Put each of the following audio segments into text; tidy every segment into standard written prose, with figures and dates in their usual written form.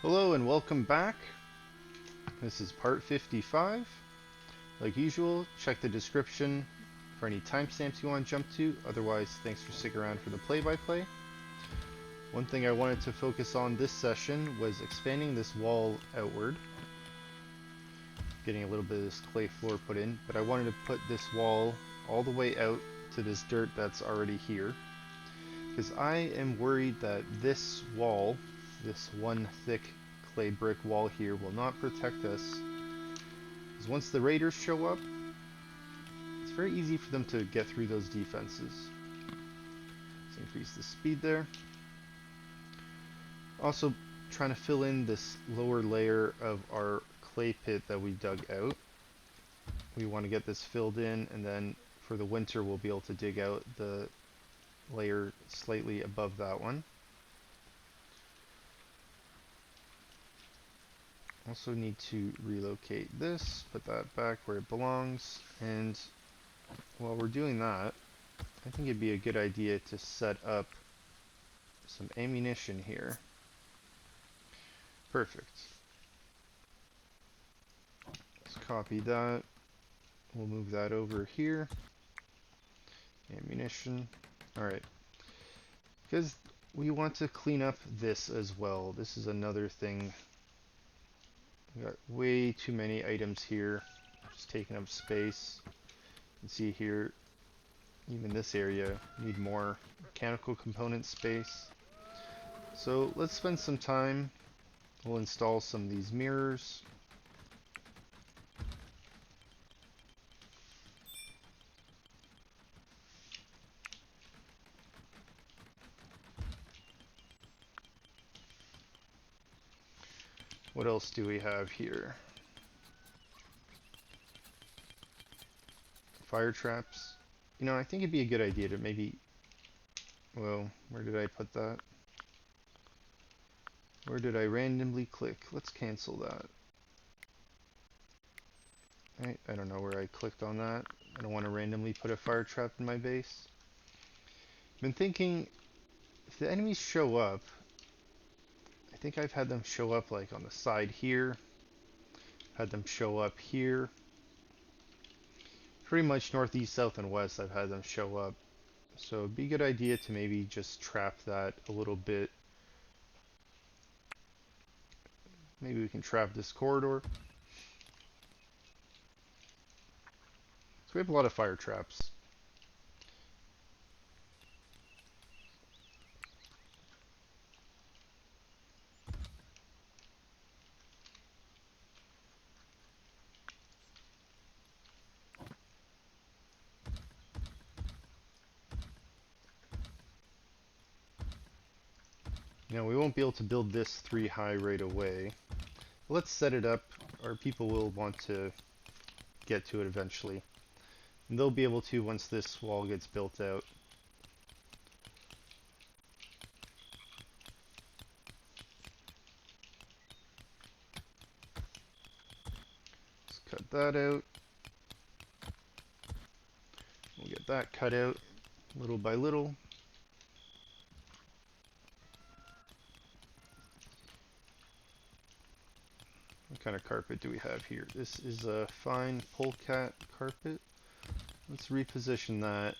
Hello and welcome back. This is part 55. Like usual, check the description for any timestamps you want to jump to. Otherwise, thanks for sticking around for the play-by-play. One thing I wanted to focus on this session was expanding this wall outward. Getting a little bit of this clay floor put in, but I wanted to put this wall all the way out to this dirt that's already here. Because I am worried that this wall, this one thick clay brick wall here, will not protect us. Because once the raiders show up, it's very easy for them to get through those defenses. Let's increase the speed there. Also trying to fill in this lower layer of our clay pit that we dug out. We want to get this filled in, and then for the winter we'll be able to dig out the layer slightly above that one. Also need to relocate this, put that back where it belongs, and while we're doing that, I think it'd be a good idea to set up some ammunition here. Perfect. Let's copy that. We'll move that over here. Ammunition. Alright. Because we want to clean up this as well. This is another thing. We got way too many items here. Just taking up space. You can see here, even this area, need more mechanical component space. So let's spend some time. We'll install some of these mirrors. What else do we have here? Fire traps. You know, I think it'd be a good idea to maybe... Well, where did I put that? Where did I randomly click? Let's cancel that. Right, I don't know where I clicked on that. I don't want to randomly put a fire trap in my base. Been thinking, if the enemies show up, I think I've had them show up like on the side here. Had them show up here. Pretty much northeast, south, and west I've had them show up. So it'd be a good idea to maybe just trap that a little bit. Maybe we can trap this corridor. So we have a lot of fire traps. Now we won't be able to build this 3 high right away. Let's set it up. Our people will want to get to it eventually. And they'll be able to once this wall gets built out. Let's cut that out. We'll get that cut out little by little. What kind of carpet do we have here? This is a fine polecat carpet. Let's reposition that.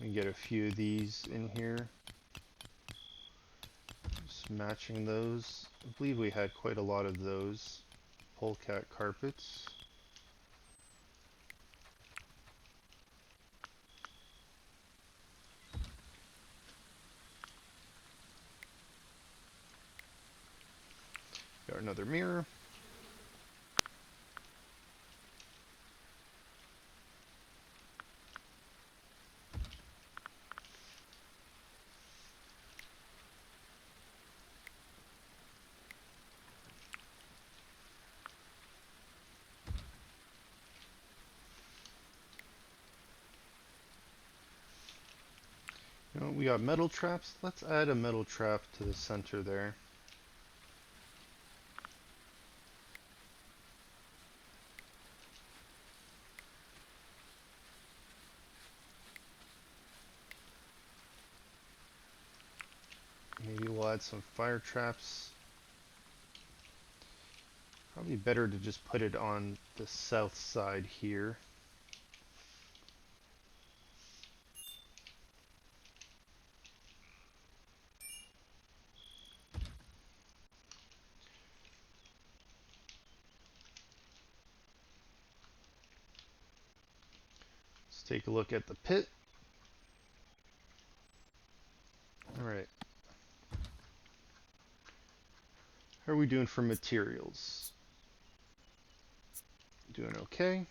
We get a few of these in here. Just matching those. I believe we had quite a lot of those polecat carpets. Got another mirror. You know, we got metal traps. Let's add a metal trap to the center there. We'll add some fire traps. Probably better to just put it on the south side here. Let's take a look at the pit. Alright. How are we doing for materials? Doing okay.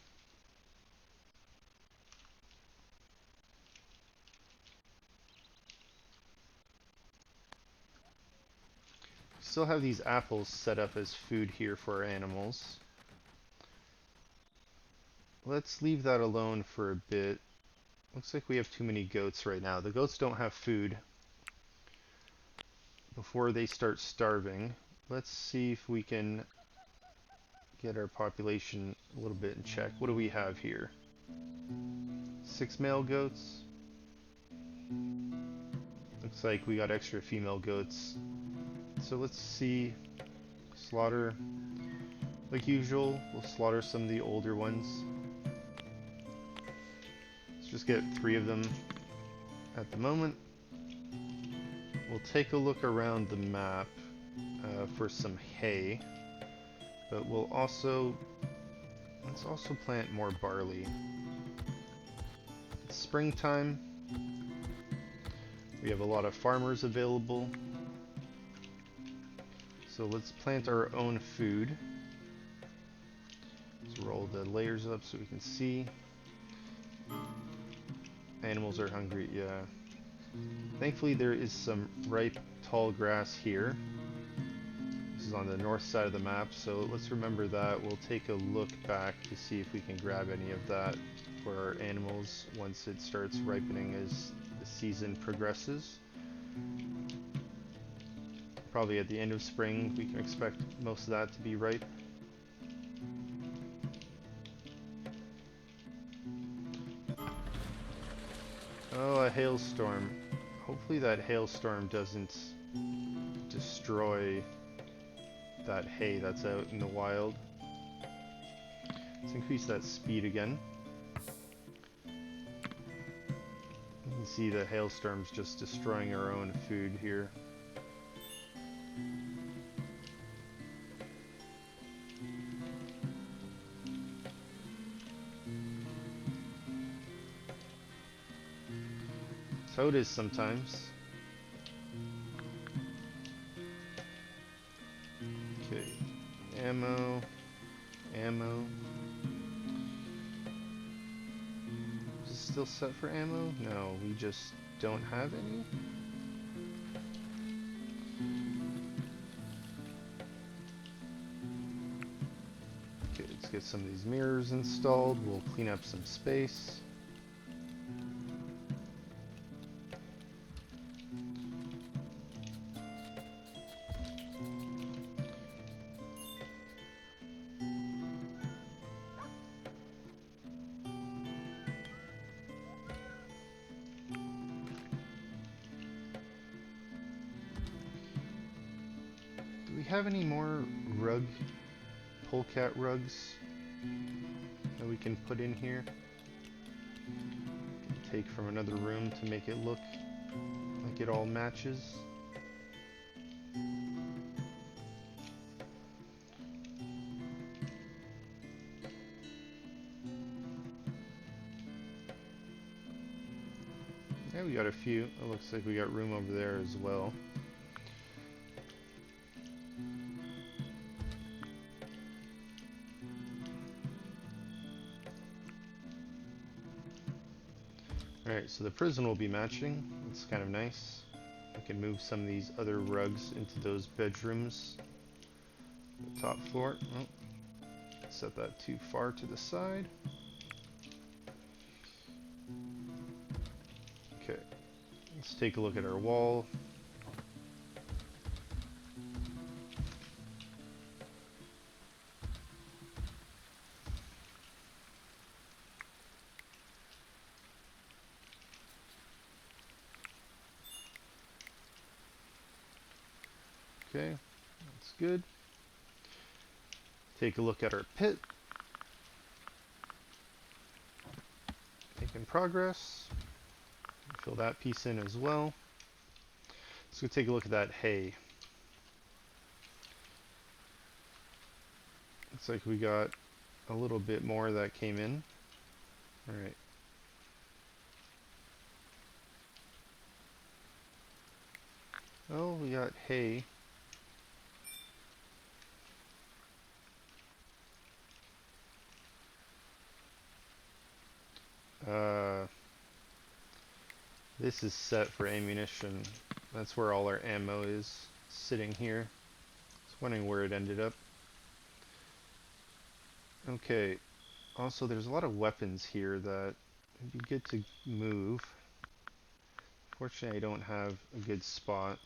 Still have these apples set up as food here for our animals. Let's leave that alone for a bit. Looks like we have too many goats right now. The goats don't have food before they start starving. Let's see if we can get our population a little bit in check. What do we have here? 6 male goats. Looks like we got extra female goats. So let's see. Slaughter. Like usual, we'll slaughter some of the older ones. Let's just get 3 of them at the moment. We'll take a look around the map for some hay. But we'll also... let's also plant more barley. It's springtime. We have a lot of farmers available. So let's plant our own food. Let's roll the layers up so we can see. Animals are hungry, yeah. Thankfully there is some ripe tall grass here. This is on the north side of the map, so let's remember that. We'll take a look back to see if we can grab any of that for our animals once it starts ripening as the season progresses. Probably at the end of spring we can expect most of that to be ripe. Oh, a hailstorm. Hopefully that hailstorm doesn't destroy that hay that's out in the wild. Let's increase that speed again. You can see the hailstorm's just destroying our own food here. So it is sometimes. Okay, ammo, ammo. Is it still set for ammo? No, we just don't have any. Okay, let's get some of these mirrors installed. We'll clean up some space. Do we have any more polecat rugs that we can put in here? Take from another room to make it look like it all matches. Yeah, we got a few. It looks like we got room over there as well. Alright, so the prison will be matching. It's kind of nice. We can move some of these other rugs into those bedrooms. The top floor. Oh, set that too far to the side. Okay, let's take a look at our wall. Okay, that's good. Take a look at our pit. Making progress. Fill that piece in as well. Let's go take a look at that hay. Looks like we got a little bit more that came in. Alright. Oh, we got hay. This is set for ammunition. That's where all our ammo is sitting here. I was wondering where it ended up. Okay. Also, there's a lot of weapons here that would be good to move. Fortunately, I don't have a good spot.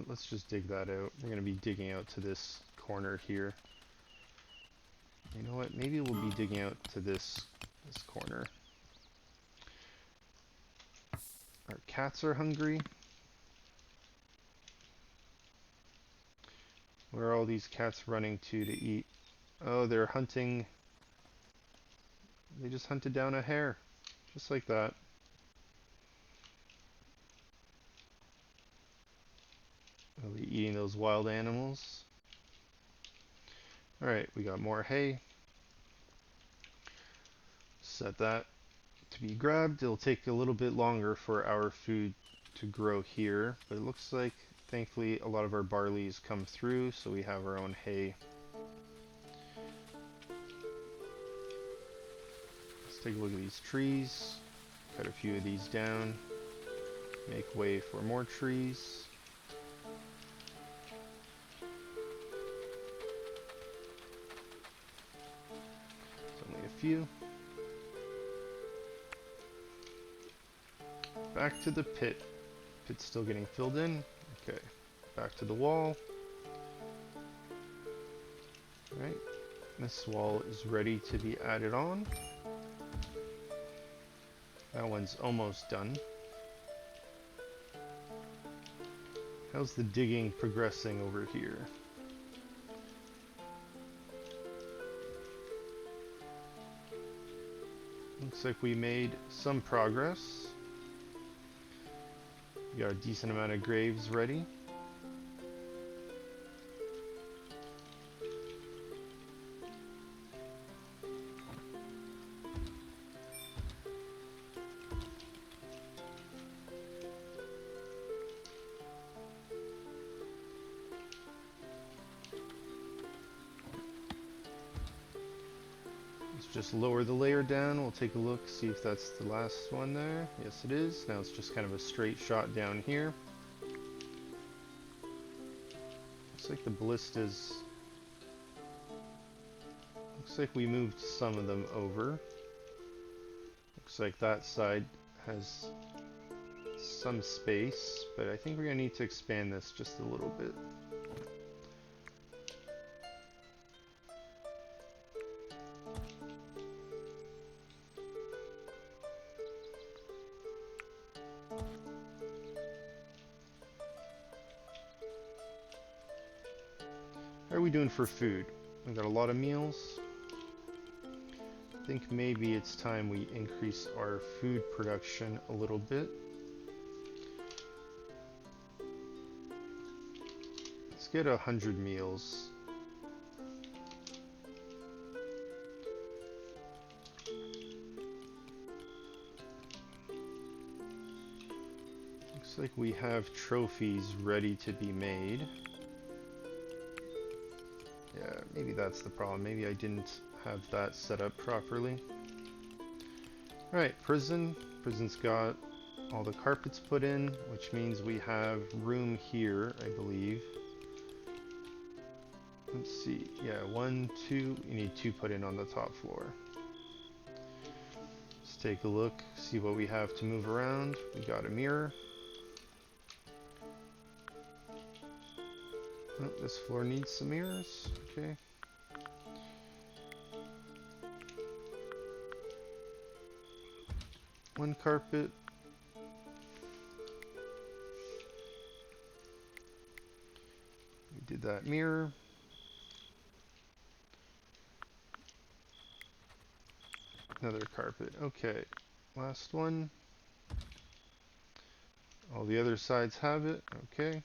Let's just dig that out. We're going to be digging out to this corner here. You know what? Maybe we'll be digging out to this corner. Our cats are hungry. Where are all these cats running to eat? Oh, they're hunting. They just hunted down a hare. Just like that. They'll be eating those wild animals. Alright, we got more hay. Set that to be grabbed. It'll take a little bit longer for our food to grow here, but it looks like thankfully a lot of our barley's come through, so we have our own hay. Let's take a look at these trees. Cut a few of these down. Make way for more trees. There's only a few. Back to the pit. Pit's still getting filled in. Okay, back to the wall. Alright, this wall is ready to be added on. That one's almost done. How's the digging progressing over here? Looks like we made some progress. We got a decent amount of graves ready. Just lower the layer down. We'll take a look, see if that's the last one there. Yes, it is. Now it's just kind of a straight shot down here. Looks like the ballistas. Looks like we moved some of them over. Looks like that side has some space, but I think we're going to need to expand this just a little bit. How are we doing for food? We've got a lot of meals. I think maybe it's time we increase our food production a little bit. Let's get 100 meals. Looks like we have trophies ready to be made. Yeah, maybe that's the problem. Maybe I didn't have that set up properly. Alright, prison. Prison's got all the carpets put in, which means we have room here, I believe. Let's see. Yeah, 1, 2. You need 2 put in on the top floor. take a look, see what we have to move around. We got a mirror. Oh, this floor needs some mirrors. Okay. One carpet. We did that mirror. Another carpet. Okay. Last one. All the other sides have it. Okay.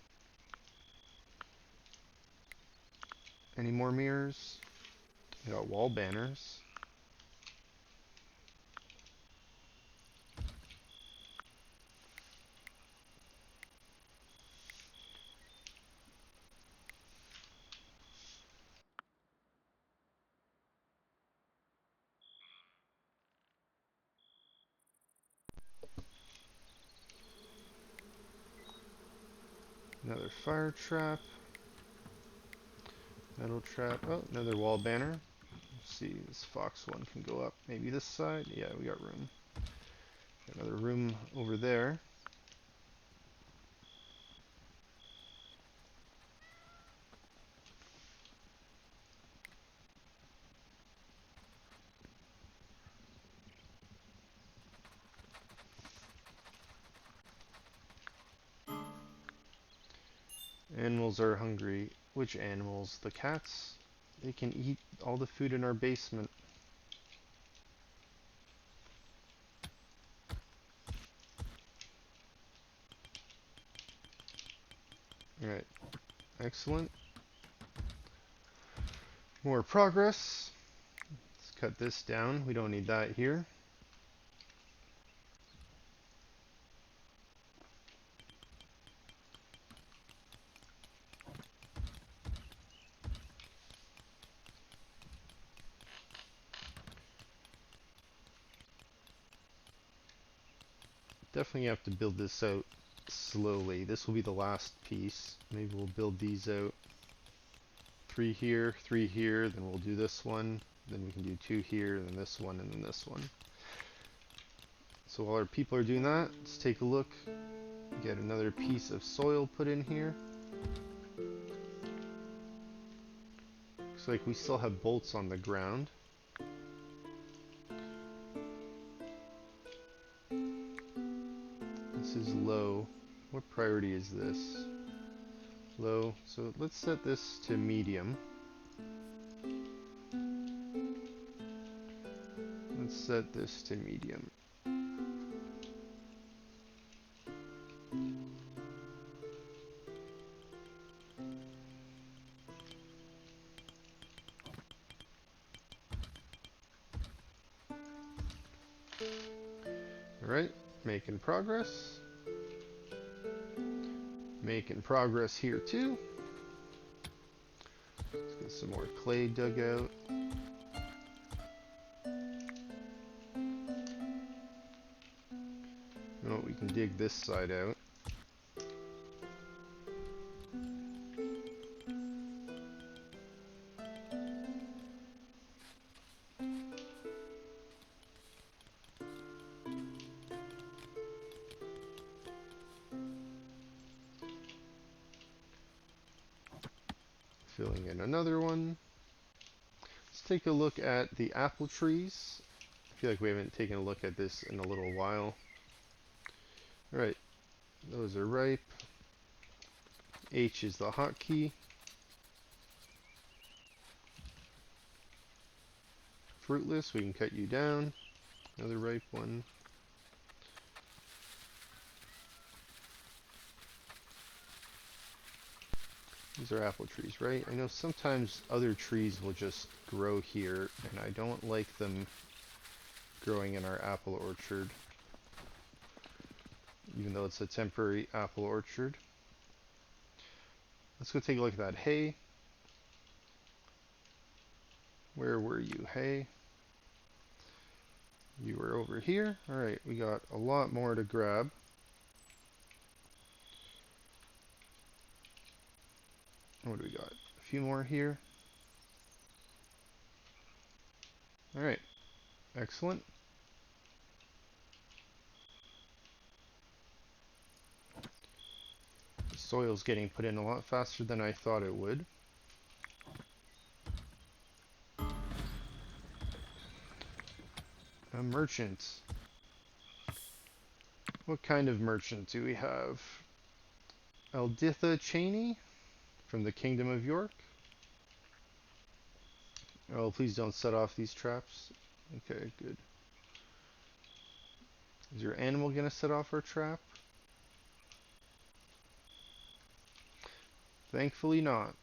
Any more mirrors? We got wall banners. Another fire trap. Metal trap. Oh, another wall banner. Let's see, this fox one can go up. Maybe this side? Yeah, we got room. Another room over there. Animals are hungry. Which animals? The cats? They can eat all the food in our basement. Alright, excellent. More progress. Let's cut this down. We don't need that here. Definitely have to build this out slowly. This will be the last piece. Maybe we'll build these out. 3 here, 3 here, then we'll do this one. Then we can do 2 here, then this one, and then this one. So while our people are doing that, let's take a look. Get another piece of soil put in here. Looks like we still have bolts on the ground. This is low. What priority is this? Low. So let's set this to medium. Let's set this to medium. Alright, making progress. Making progress here too. Let's get some more clay dug out. Oh, we can dig this side out. Filling in another one. Let's take a look at the apple trees. I feel like we haven't taken a look at this in a little while. Alright, those are ripe. H is the hotkey. Fruitless, we can cut you down. Another ripe one. These are apple trees, right? I know sometimes other trees will just grow here, and I don't like them growing in our apple orchard, even though it's a temporary apple orchard. Let's go take a look at that hay. Where were you, hay? You were over here. Alright, we got a lot more to grab. What do we got? A few more here. Alright, excellent. Soil's getting put in a lot faster than I thought it would. A merchant. What kind of merchant do we have? Elditha Cheney from the Kingdom of York. Oh, please don't set off these traps. Okay, good. Is your animal gonna set off our trap? Thankfully not.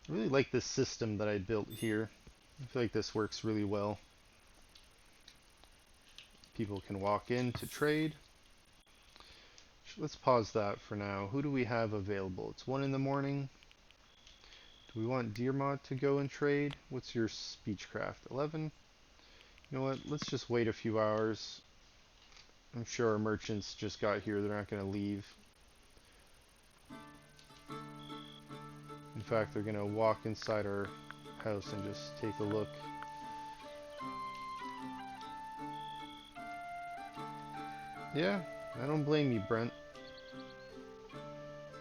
I really like this system that I built here. I feel like this works really well. People can walk in to trade. Let's pause that for now. Who do we have available? It's 1 in the morning. Do we want Dearmod to go and trade? What's your speechcraft? 11? You know what? Let's just wait a few hours. I'm sure our merchants just got here. They're not going to leave. In fact, they're going to walk inside our house and just take a look. Yeah, I don't blame you, Brent.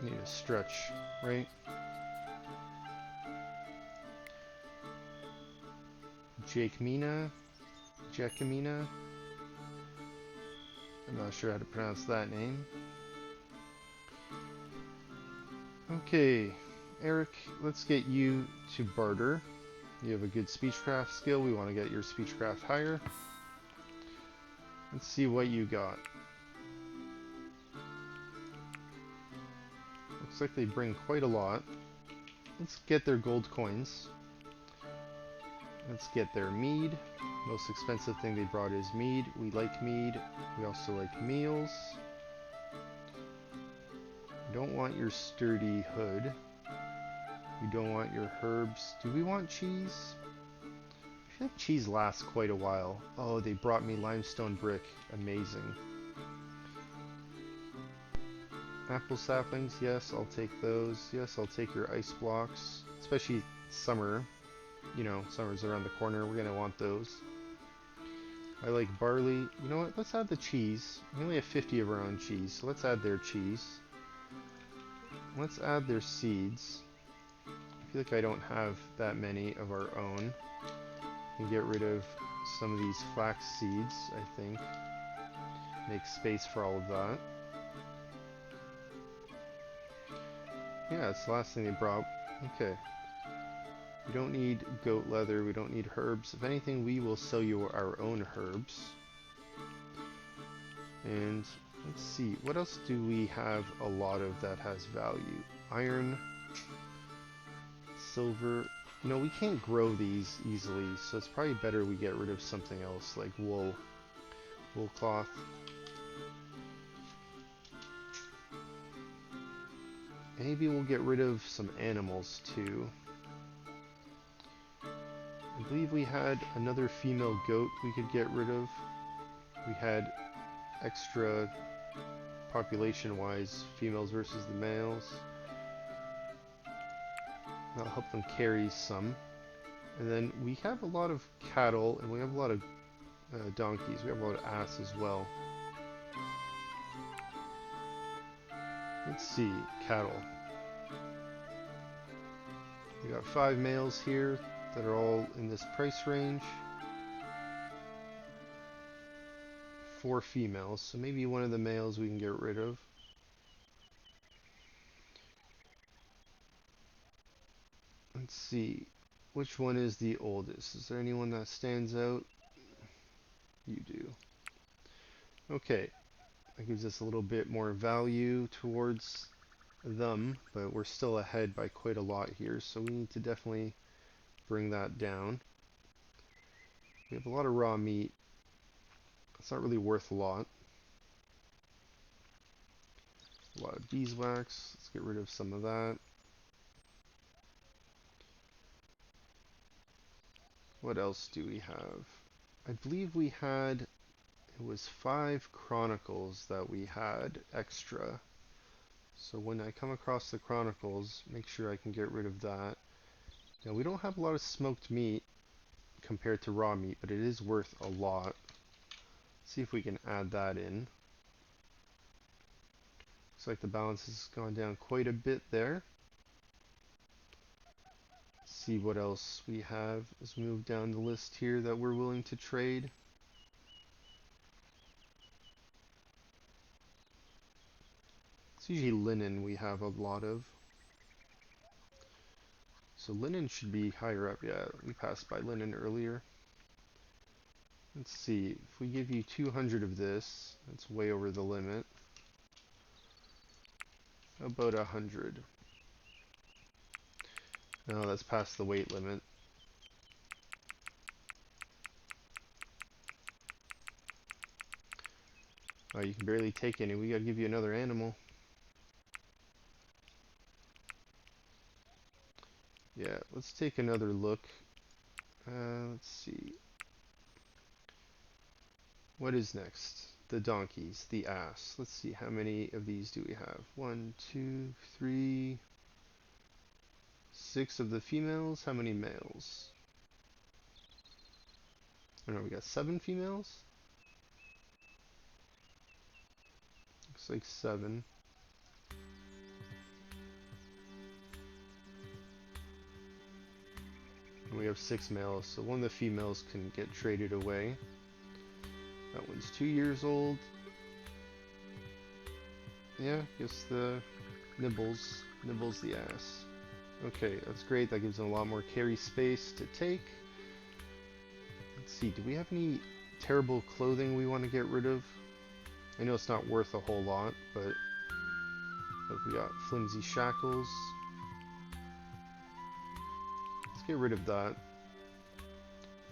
Need a stretch, right? Jacquemina? I'm not sure how to pronounce that name. Okay, Eric, let's get you to barter. You have a good speechcraft skill. We want to get your speechcraft higher. Let's see what you got. Looks like they bring quite a lot. Let's get their gold coins. Let's get their mead. Most expensive thing they brought is mead. We like mead. We also like meals. We don't want your sturdy hood. We don't want your herbs. Do we want cheese? I feel like cheese lasts quite a while. Oh, they brought me limestone brick. Amazing. Apple saplings, yes, I'll take those. Yes, I'll take your ice blocks. Especially summer. You know, summer's around the corner. We're gonna want those. I like barley. You know what? Let's add the cheese. We only have 50 of our own cheese, so let's add their cheese. Let's add their seeds. I feel like I don't have that many of our own. We can get rid of some of these flax seeds, I think. Make space for all of that. Yeah, it's the last thing they brought. Okay. We don't need goat leather, we don't need herbs. If anything, we will sell you our own herbs. And let's see, what else do we have a lot of that has value? Iron, silver. You know, we can't grow these easily, so it's probably better we get rid of something else like wool. Wool cloth. Maybe we'll get rid of some animals too. I believe we had another female goat we could get rid of. We had extra population-wise females versus the males. That'll help them carry some. And then we have a lot of cattle and we have a lot of donkeys. We have a lot of ass as well. Let's see, cattle. We got 5 males here that are all in this price range. 4 females, so maybe one of the males we can get rid of. Let's see, which one is the oldest? Is there anyone that stands out? You do. Okay, that gives us a little bit more value towards them, but we're still ahead by quite a lot here, so we need to definitely bring that down. We have a lot of raw meat. It's not really worth a lot. A lot of beeswax. Let's get rid of some of that. What else do we have? I believe we had, it was 5 chronicles that we had extra. So when I come across the Chronicles, make sure I can get rid of that. Now we don't have a lot of smoked meat compared to raw meat, but it is worth a lot. See if we can add that in. Looks like the balance has gone down quite a bit there. See what else we have as we move down the list here that we're willing to trade. It's usually linen we have a lot of. So linen should be higher up. Yeah, we passed by linen earlier. Let's see, if we give you 200 of this, that's way over the limit. About 100. No, that's past the weight limit. Oh, you can barely take any. We gotta give you another animal. Yeah, let's take another look. Let's see. What is next? The donkeys, the ass. Let's see, how many of these do we have? 1, 2, 3, 6 of the females. How many males? I don't know, we got 7 females? Looks like 7. And we have 6 males, so one of the females can get traded away. That one's 2 years old. Yeah, guess the nibbles the ass. Okay, that's great. That gives them a lot more carry space to take. Let's see, do we have any terrible clothing we want to get rid of? I know it's not worth a whole lot, but we got flimsy shackles. Let's get rid of that.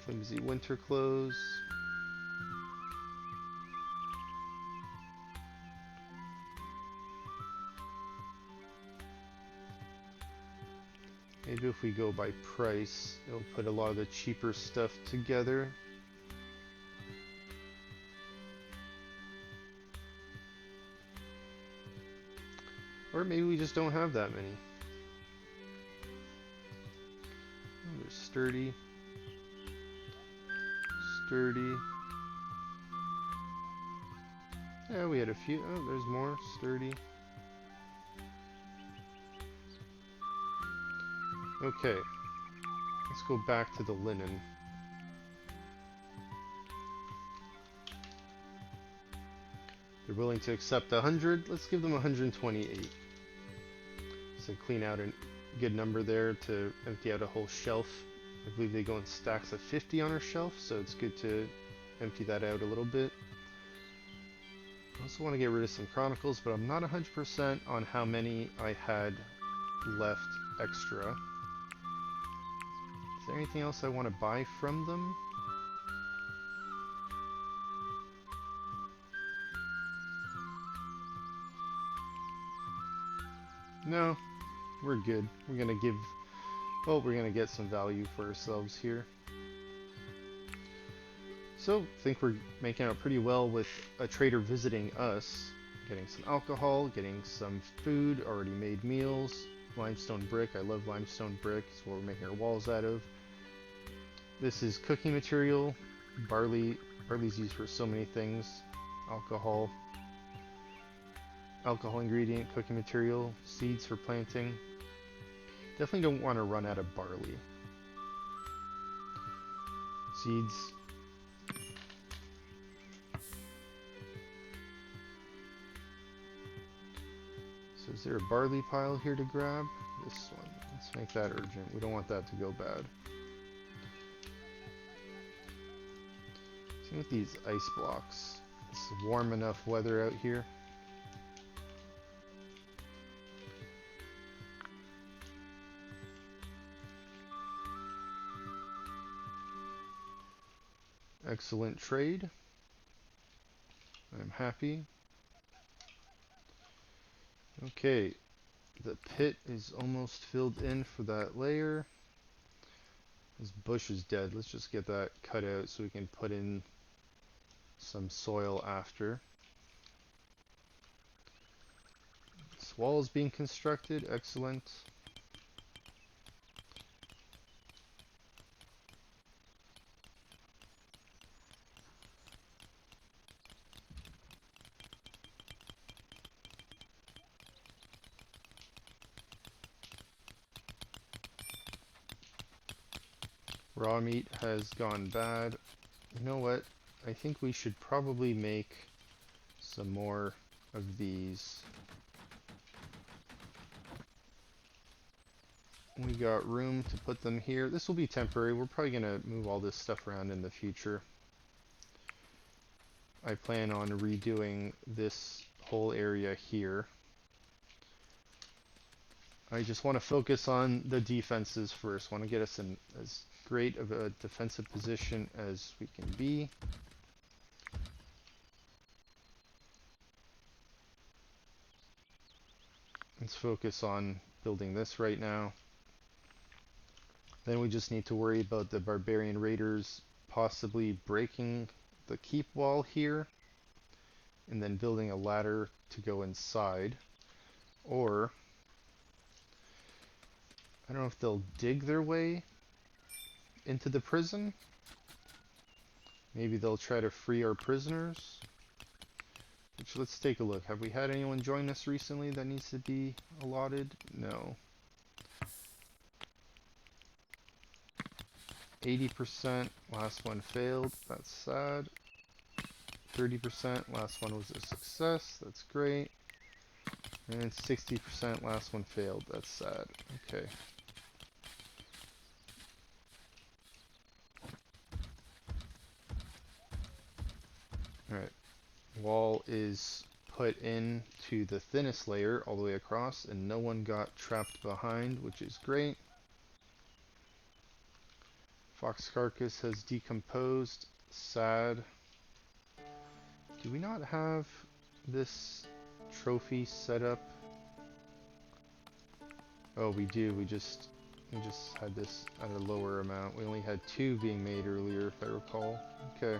Flimsy winter clothes. Maybe if we go by price, it'll put a lot of the cheaper stuff together. Or maybe we just don't have that many. Oh, they're sturdy. Sturdy. Yeah, we had a few. Oh, there's more. Sturdy. Okay. Let's go back to the linen. They're willing to accept 100. Let's give them 128. So clean out a good number there to empty out a whole shelf. I believe they go in stacks of 50 on our shelf, so it's good to empty that out a little bit. I also want to get rid of some Chronicles, but I'm not 100% on how many I had left extra. Is there anything else I want to buy from them? No, we're good. We're gonna give... well, we're gonna get some value for ourselves here. So, I think we're making out pretty well with a trader visiting us. Getting some alcohol, getting some food, already made meals, limestone brick. I love limestone brick. It's what we're making our walls out of. This is cooking material. Barley. Barley's used for so many things. Alcohol. Alcohol ingredient, cooking material, seeds for planting. Definitely don't want to run out of barley. Seeds. So is there a barley pile here to grab? This one. Let's make that urgent. We don't want that to go bad. See with these ice blocks. It's warm enough weather out here. Excellent trade. I'm happy. Okay, the pit is almost filled in for that layer. This bush is dead. Let's just get that cut out so we can put in some soil after. This wall is being constructed. Excellent. Raw meat has gone bad. You know what? I think we should probably make some more of these. We got room to put them here. This will be temporary. We're probably going to move all this stuff around in the future. I plan on redoing this whole area here. I just want to focus on the defenses first. Want to get us in as great of a defensive position as we can be. Let's focus on building this right now. Then we just need to worry about the barbarian raiders possibly breaking the keep wall here and then building a ladder to go inside. Or I don't know if they'll dig their way into the prison. Maybe they'll try to free our prisoners. Which, let's take a look. Have we had anyone join us recently that needs to be allotted? No. 80%, last one failed. That's sad. 30%, last one was a success. That's great. And 60%, last one failed. That's sad. Okay. Alright. Wall is put in to the thinnest layer all the way across, and no one got trapped behind, which is great. Fox carcass has decomposed. Sad. Do we not have this trophy set up? Oh, we do. We just had this at a lower amount. We only had 2 being made earlier, if I recall. Okay.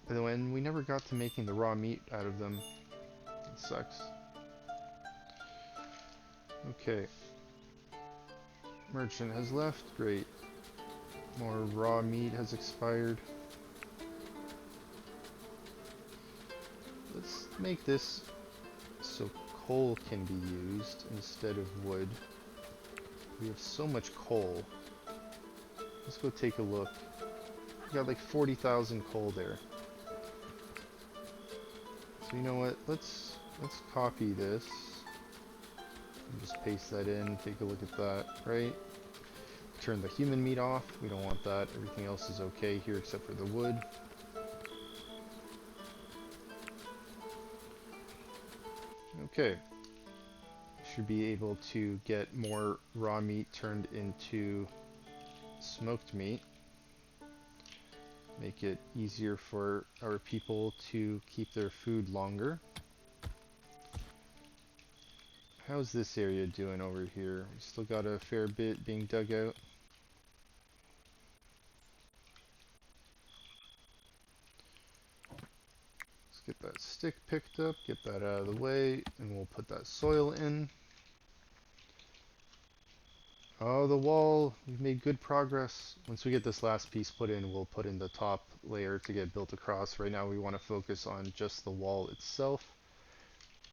And we never got to making the raw meat out of them. It sucks. Okay. Merchant has left. Great. More raw meat has expired. Let's make this so coal can be used instead of wood. We have so much coal. Let's go take a look. We got like 40,000 coal there. So you know what? Let's copy this. And just paste that in. Take a look at that. Right. Turn the human meat off. We don't want that. Everything else is okay here except for the wood. Okay. Should be able to get more raw meat turned into smoked meat. Make it easier for our people to keep their food longer. How's this area doing over here? We still got a fair bit being dug out. Let's get that stick picked up, get that out of the way, and we'll put that soil in. Oh, the wall. We've made good progress. Once we get this last piece put in, we'll put in the top layer to get built across. Right now we want to focus on just the wall itself.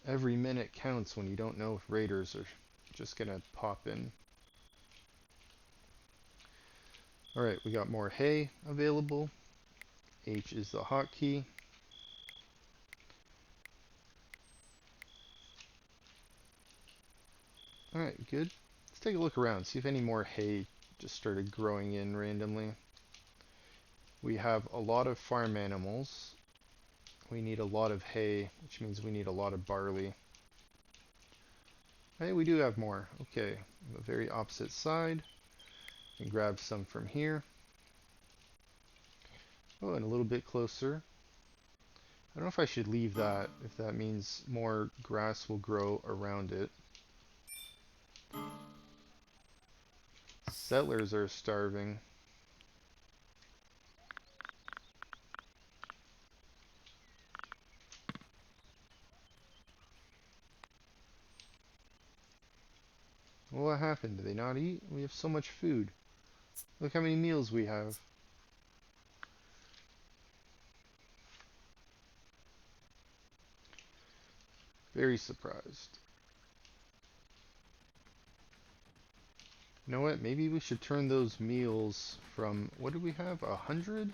Every minute counts when you don't know if raiders are just gonna pop in. Alright, we got more hay available. H is the hotkey. Alright, good. Let's take a look around, see if any more hay just started growing in randomly. We have a lot of farm animals. We need a lot of hay, which means we need a lot of barley. Hey, we do have more. Okay, the very opposite side. We can grab some from here. Oh, and a little bit closer. I don't know if I should leave that, if that means more grass will grow around it. Settlers are starving. Well, what happened? Did they not eat? We have so much food. Look how many meals we have. Very surprised. You know what? Maybe we should turn those meals from, what do we have? 100?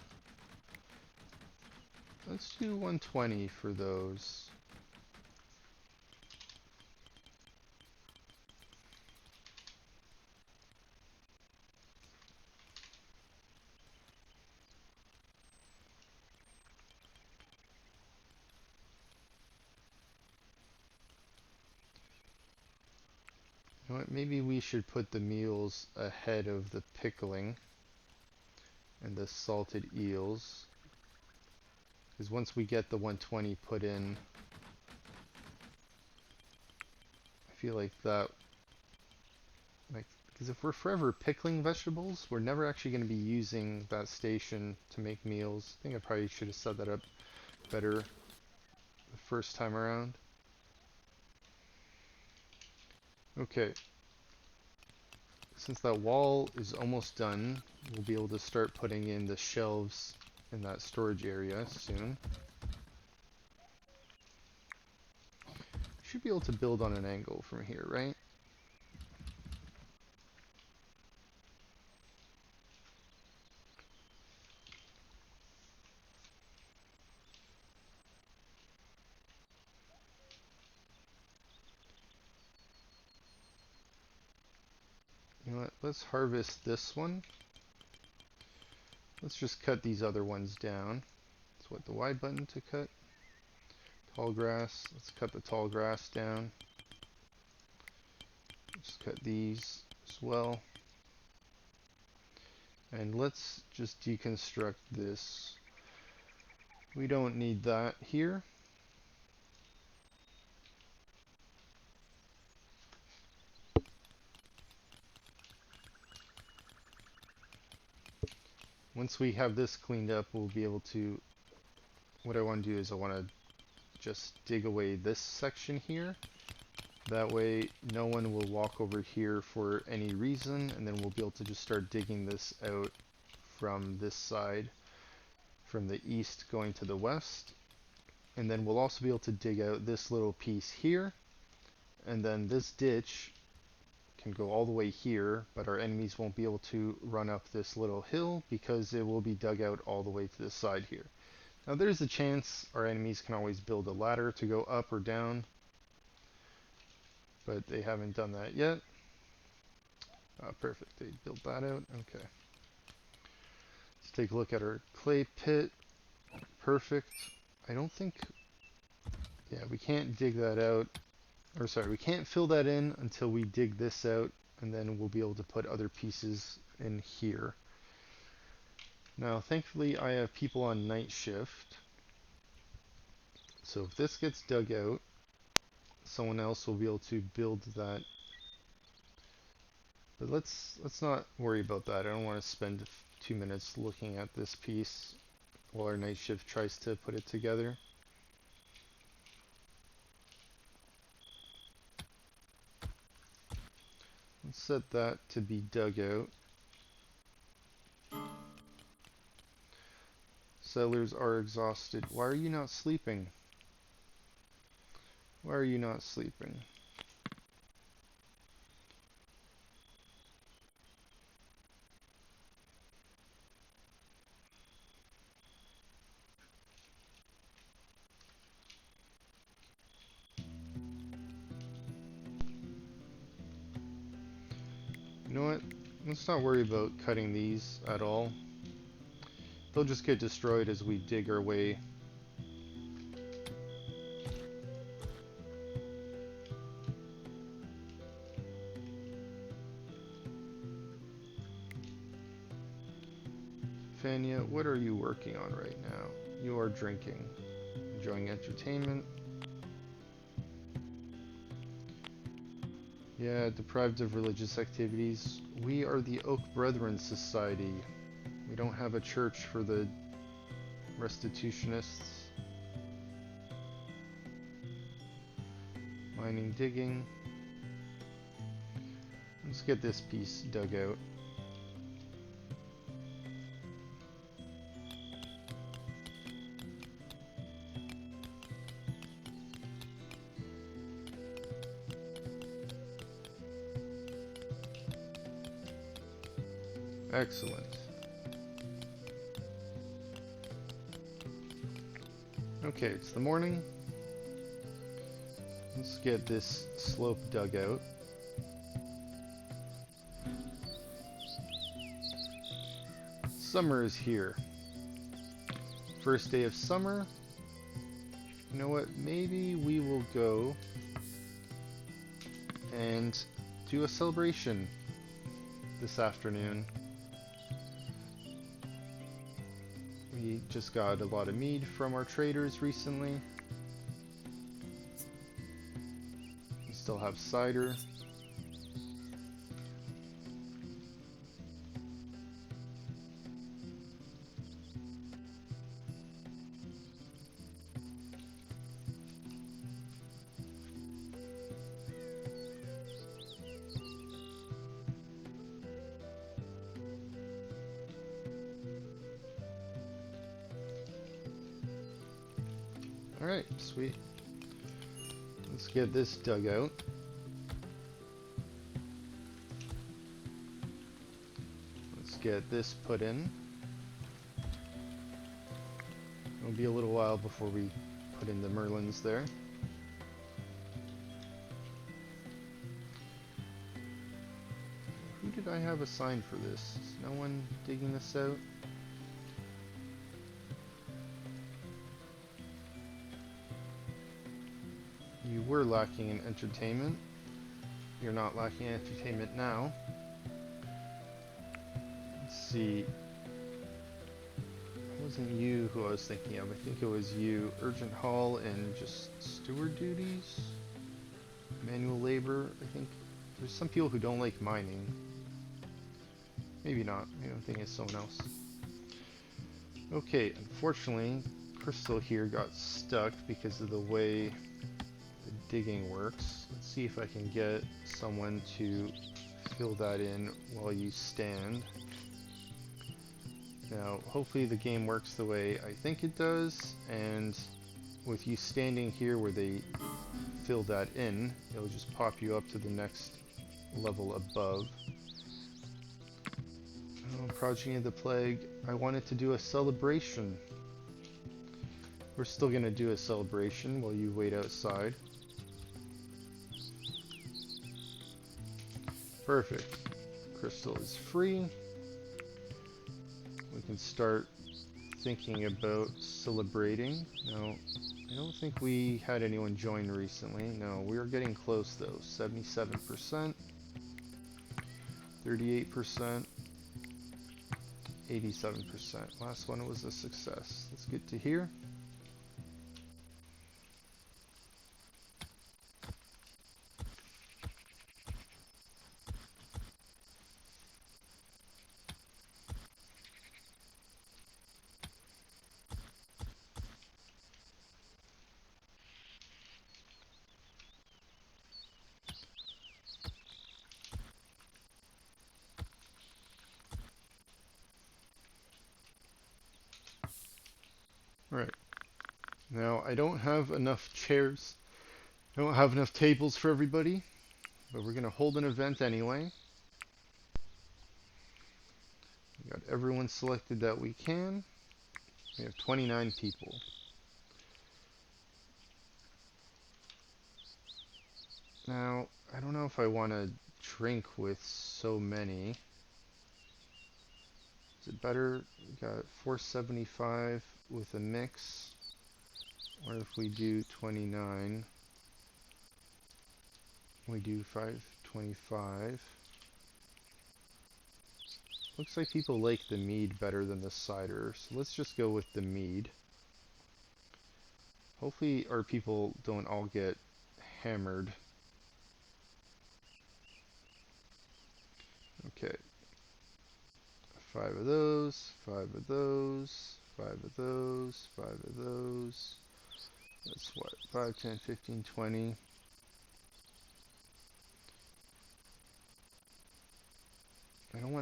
Let's do 120 for those. You know what? Maybe we should put the meals ahead of the pickling and the salted eels. Because once we get the 120 put in, I feel like that, because if we're forever pickling vegetables, we're never actually going to be using that station to make meals. I think I probably should have set that up better the first time around. Okay, since that wall is almost done, we'll be able to start putting in the shelves in that storage area soon. Should be able to build on an angle from here, right? You know what, let's harvest this one. Let's just cut these other ones down. That's what, the Y button to cut? Tall grass, let's cut the tall grass down. Let's cut these as well. And let's just deconstruct this. We don't need that here. Once we have this cleaned up, we'll be able to, what I want to do is I want to just dig away this section here. That way no one will walk over here for any reason, and then we'll be able to just start digging this out from this side, from the east going to the west. And then we'll also be able to dig out this little piece here, and then this ditch can go all the way here, but our enemies won't be able to run up this little hill because it will be dug out all the way to this side here. Now there's a chance our enemies can always build a ladder to go up or down, but they haven't done that yet. Perfect, they built that out. Okay. Let's take a look at our clay pit. Perfect. I don't think, yeah, we can't dig that out, or sorry, we can't fill that in until we dig this out, and then we'll be able to put other pieces in here. Now, thankfully, I have people on night shift, so if this gets dug out, someone else will be able to build that. But let's not worry about that. I don't want to spend 2 minutes looking at this piece while our night shift tries to put it together. Let's set that to be dug out. Settlers are exhausted. Why are you not sleeping? Why are you not sleeping? You know what? Let's not worry about cutting these at all. They'll just get destroyed as we dig our way. Fania, what are you working on right now? You are drinking. Enjoying entertainment. Yeah, deprived of religious activities. We are the Oak Brethren Society. We don't have a church for the restitutionists. Mining, digging. Let's get this piece dug out. Excellent. Okay, it's the morning. Let's get this slope dug out. Summer is here. First day of summer. You know what? Maybe we will go and do a celebration this afternoon. We just got a lot of mead from our traders recently. We still have cider. Alright, sweet. Let's get this dug out. Let's get this put in. It'll be a little while before we put in the merlins there. Who did I have assigned for this? Is no one digging this out? You were lacking in entertainment. You're not lacking in entertainment now. Let's see. It wasn't you who I was thinking of. I think it was you. Urgent haul and just steward duties? Manual labor, I think. There's some people who don't like mining. Maybe not. Maybe I'm thinking of someone else. Okay, unfortunately, Crystal here got stuck because of the way digging works. Let's see if I can get someone to fill that in while you stand. Now, hopefully the game works the way I think it does, and with you standing here where they fill that in, it'll just pop you up to the next level above. Oh, Progeny of the Plague. I wanted to do a celebration. We're still gonna do a celebration while you wait outside. Perfect. Crystal is free. We can start thinking about celebrating. No, I don't think we had anyone join recently. No, we are getting close though. 77%, 38%, 87%. Last one was a success. Let's get to here. Right. Now, I don't have enough chairs. I don't have enough tables for everybody, but we're going to hold an event anyway. We got everyone selected that we can. We have 29 people. Now, I don't know if I want to drink with so many. Is it better? We got 475 with a mix. Or if we do 29, we do 525. Looks like people like the mead better than the cider, so let's just go with the mead. Hopefully our people don't all get hammered. Okay. 5 of those, 5 of those, 5 of those, 5 of those. That's what? 5, 10, 15, 20.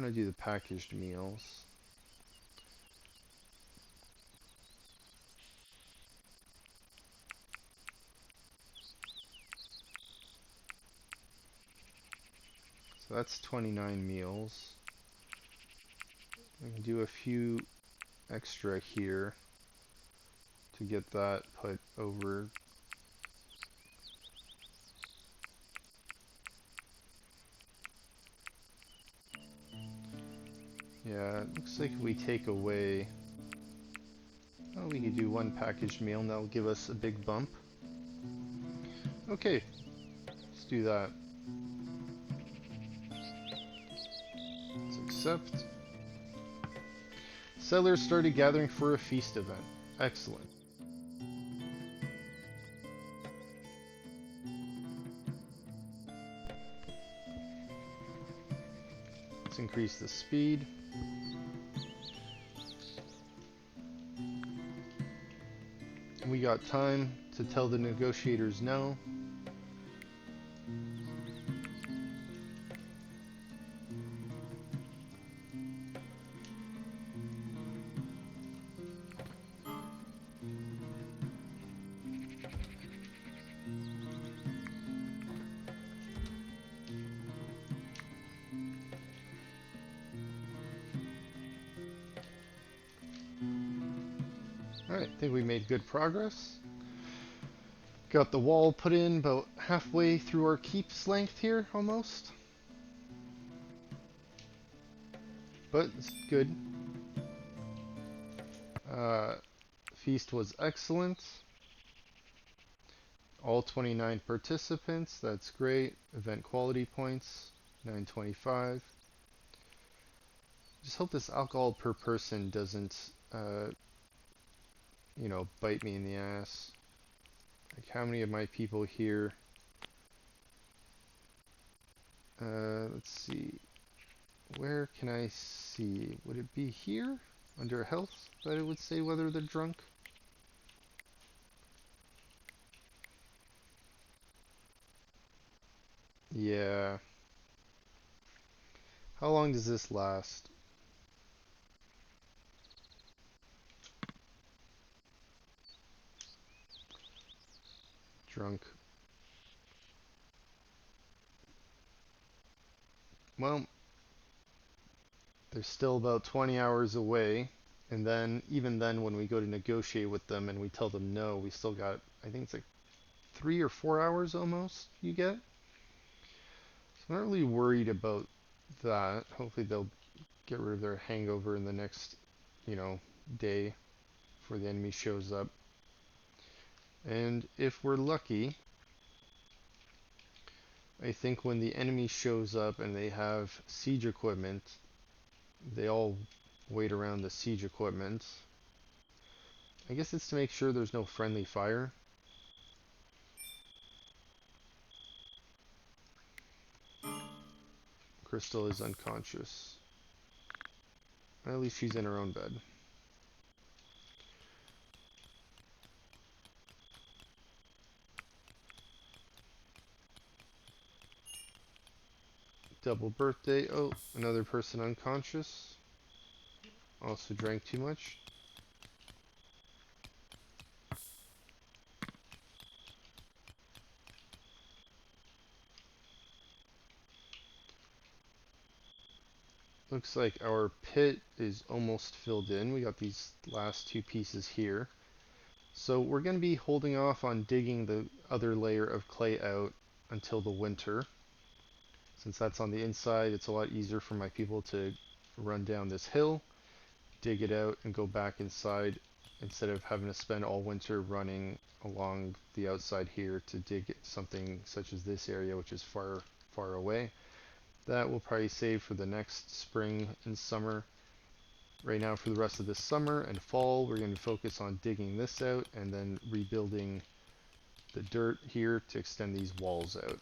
want to do the packaged meals. So that's 29 meals. We can do a few extra here to get that put over. Yeah, it looks like if we take away, oh, we could do one packaged meal and that'll give us a big bump. Okay, let's do that. Let's accept. Settlers started gathering for a feast event. Excellent. Let's increase the speed. We got time to tell the negotiators no. Alright, I think we made good progress. Got the wall put in about halfway through our keep's length here, almost. But it's good. Feast was excellent. All 29 participants, that's great. Event quality points, 925. Just hope this alcohol per person doesn't, you know, bite me in the ass. Like, how many of my people here? Let's see. Where can I see? Would it be here? Under health that it would say whether they're drunk? Yeah. How long does this last? Drunk. Well, they're still about 20 hours away. And then, even then, when we go to negotiate with them and we tell them no, we still got, I think it's like 3 or 4 hours almost you get. So I'm not really worried about that. Hopefully they'll get rid of their hangover in the next, you know, day before the enemy shows up. And if we're lucky, I think when the enemy shows up and they have siege equipment, they all wait around the siege equipment. I guess it's to make sure there's no friendly fire. Crystal is unconscious. At least she's in her own bed. Double birthday. Oh, another person unconscious. Also drank too much. Looks like our pit is almost filled in. We got these last two pieces here. So we're going to be holding off on digging the other layer of clay out until the winter. Since that's on the inside, it's a lot easier for my people to run down this hill, dig it out, and go back inside instead of having to spend all winter running along the outside here to dig something such as this area, which is far, far away. That will probably save for the next spring and summer. Right now, for the rest of this summer and fall, we're going to focus on digging this out and then rebuilding the dirt here to extend these walls out.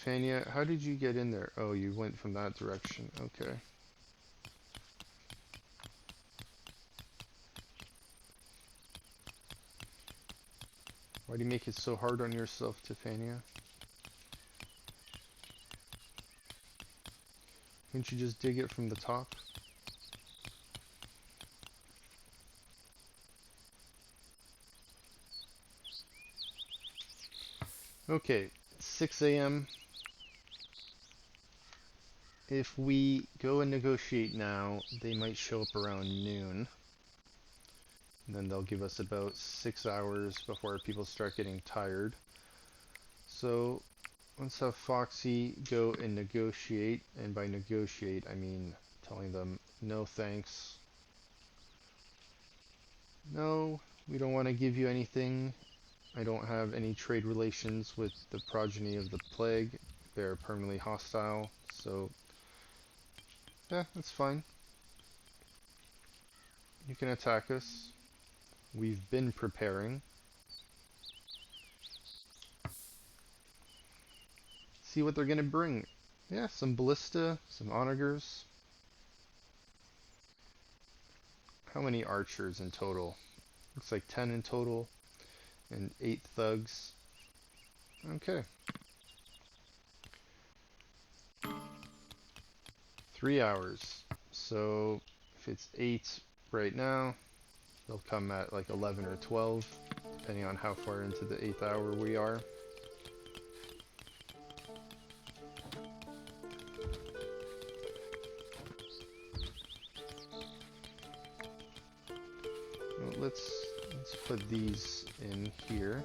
Tefania, how did you get in there? Oh, you went from that direction. Okay. Why do you make it so hard on yourself, Tiffania? Couldn't you just dig it from the top? Okay, 6 a.m. If we go and negotiate now, they might show up around noon. And then they'll give us about 6 hours before people start getting tired. So let's have Foxy go and negotiate. And by negotiate, I mean telling them, no thanks. No, we don't want to give you anything. I don't have any trade relations with the progeny of the plague. They're permanently hostile, so yeah, that's fine. You can attack us. We've been preparing. See what they're gonna bring. Yeah, some ballista, some onagers. How many archers in total? Looks like 10 in total, and 8 thugs. Okay. 3 hours. So if it's 8 right now, they'll come at like 11 or 12, depending on how far into the 8th hour we are. Well, let's put these in here.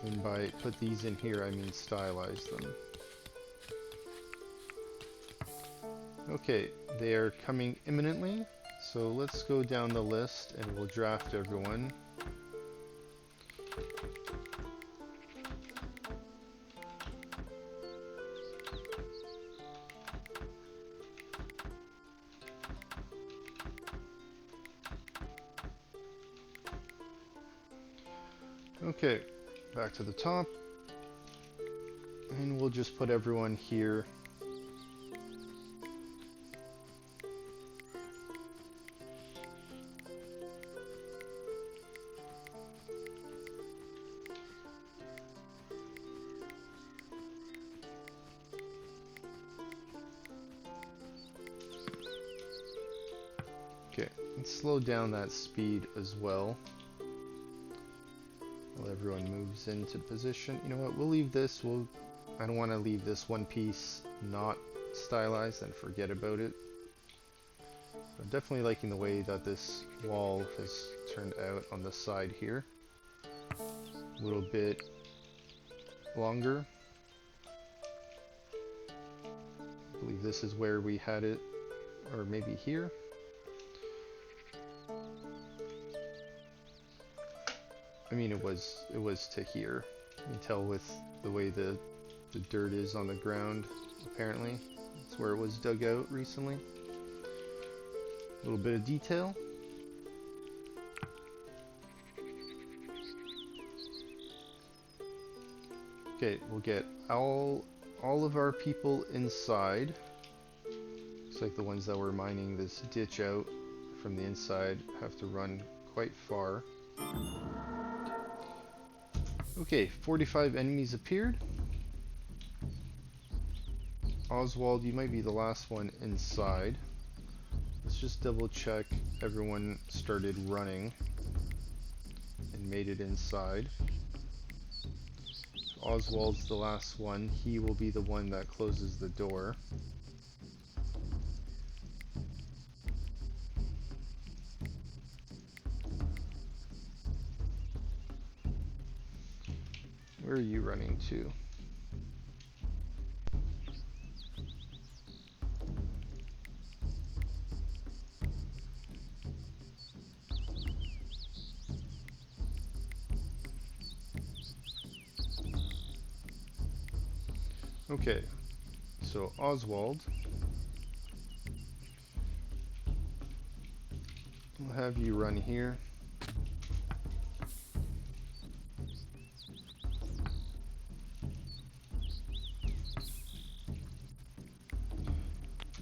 And by put these in here, I mean stylize them. Okay, they are coming imminently, so let's go down the list and we'll draft everyone. Okay, back to the top, and we'll just put everyone here. Okay, let's slow down that speed as well. While everyone moves into position. You know what, we'll leave this, I don't want to leave this one piece not stylized and forget about it. I'm definitely liking the way that this wall has turned out on the side here. A little bit longer. I believe this is where we had it, or maybe here. I mean, it was to here. You can tell with the way the dirt is on the ground, apparently. That's where it was dug out recently. A little bit of detail. Okay, we'll get all of our people inside. Looks like the ones that were mining this ditch out from the inside have to run quite far. Okay, 45 enemies appeared. Oswald, you might be the last one inside. Let's just double check everyone started running and made it inside. So Oswald's the last one. He will be the one that closes the door. Where are you running to? Okay, so Oswald, we'll have you run here.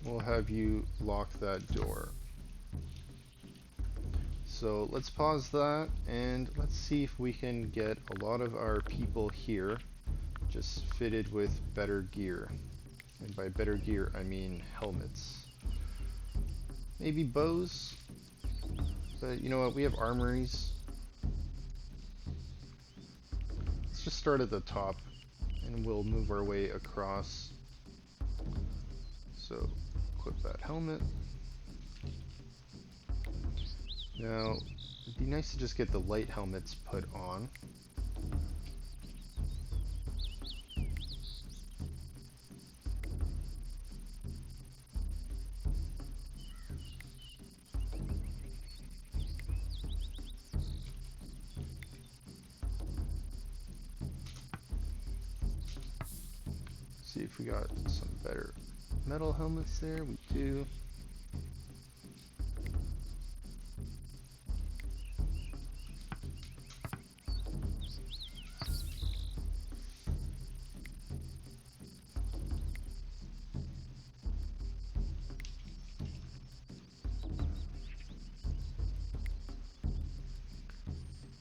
we'll have you lock that door. So let's pause that and let's see if we can get a lot of our people here just fitted with better gear. And by better gear, I mean helmets. Maybe bows, but you know what, we have armories. Let's just start at the top and we'll move our way across. So equip that helmet. Now, it'd be nice to just get the light helmets put on. See if we got some better metal helmets there. We do.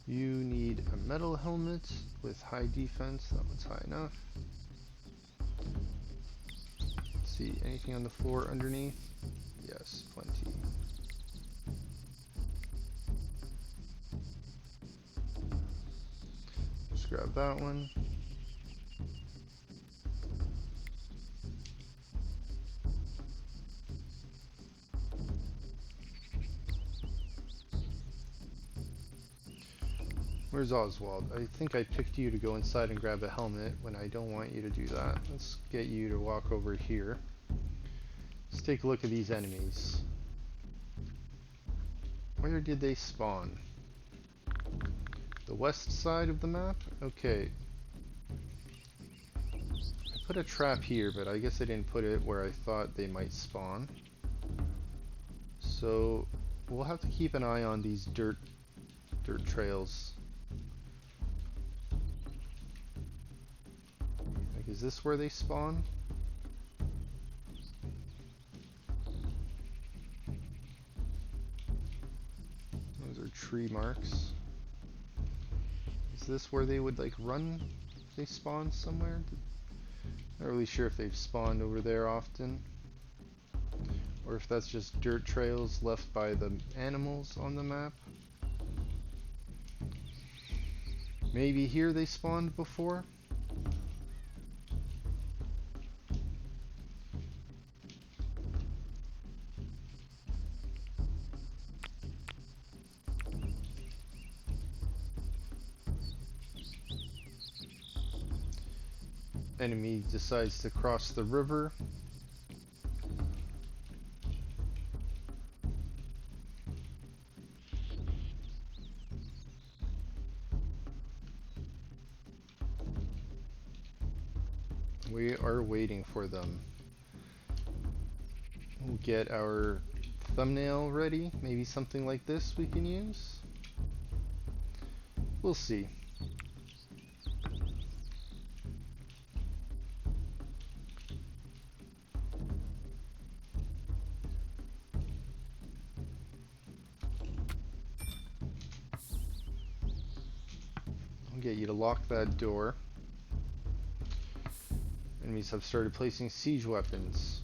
You need a metal helmet with high defense. That one's high enough. Let's see, anything on the floor underneath? Yes, plenty. Just grab that one. Where's Oswald? I think I picked you to go inside and grab a helmet when I don't want you to do that. Let's get you to walk over here. Let's take a look at these enemies. Where did they spawn? The west side of the map? Okay. I put a trap here, but I guess I didn't put it where I thought they might spawn. So we'll have to keep an eye on these dirt trails. Like, is this where they spawn? Those are tree marks. Is this where they would like run if they spawn somewhere? Not really sure if they've spawned over there often, or if that's just dirt trails left by the animals on the map. Maybe here they spawned before? Enemy decides to cross the river. We are waiting for them. We'll get our thumbnail ready. Maybe something like this we can use. We'll see. I'll get you to lock that door. Enemies have started placing siege weapons.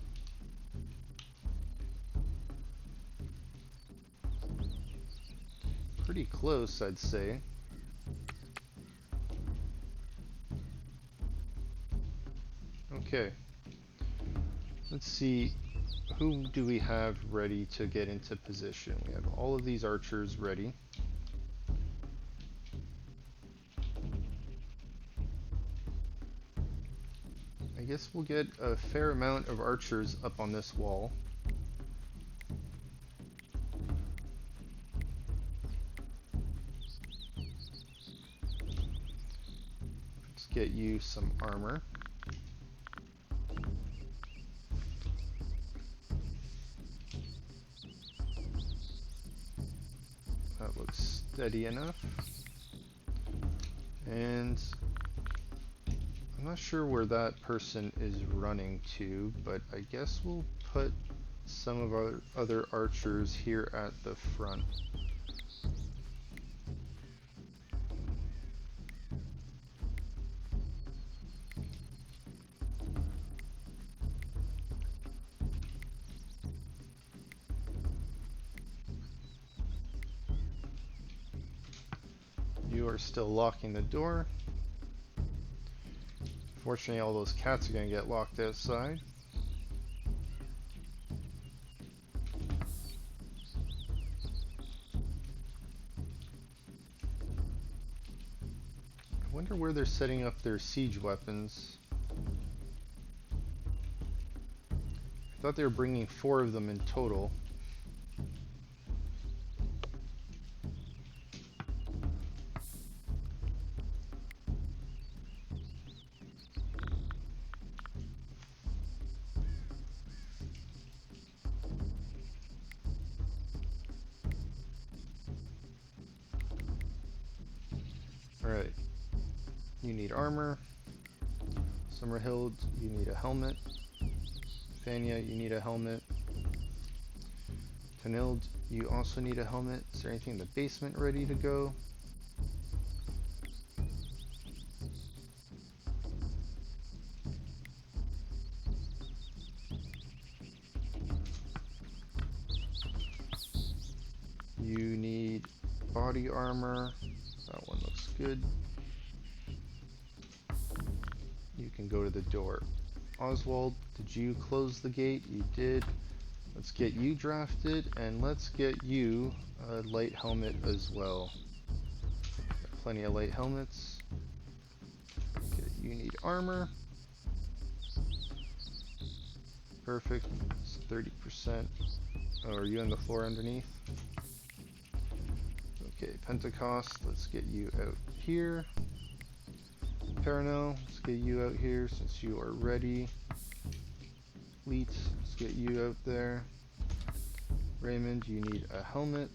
Pretty close, I'd say. Okay. Let's see, who do we have ready to get into position? We have all of these archers ready. I guess we'll get a fair amount of archers up on this wall. Let's get you some armor. That looks steady enough. And I'm not sure where that person is running to, but I guess we'll put some of our other archers here at the front. You are still locking the door. Fortunately, all those cats are going to get locked outside. I wonder where they're setting up their siege weapons. I thought they were bringing 4 of them in total. Alright. You need armor. Summerhild, you need a helmet. Fania, you need a helmet. Tanild, you also need a helmet. Is there anything in the basement ready to go? You need body armor. That one looks good. You can go to the door. Oswald, did you close the gate? You did. Let's get you drafted, and let's get you a light helmet as well. Got plenty of light helmets. Okay, you need armor. Perfect. It's 30%. Oh, are you on the floor underneath? Okay, Pentecost, let's get you out here. Parano, let's get you out here since you are ready. Fleet, let's get you out there. Raymond, you need a helmet.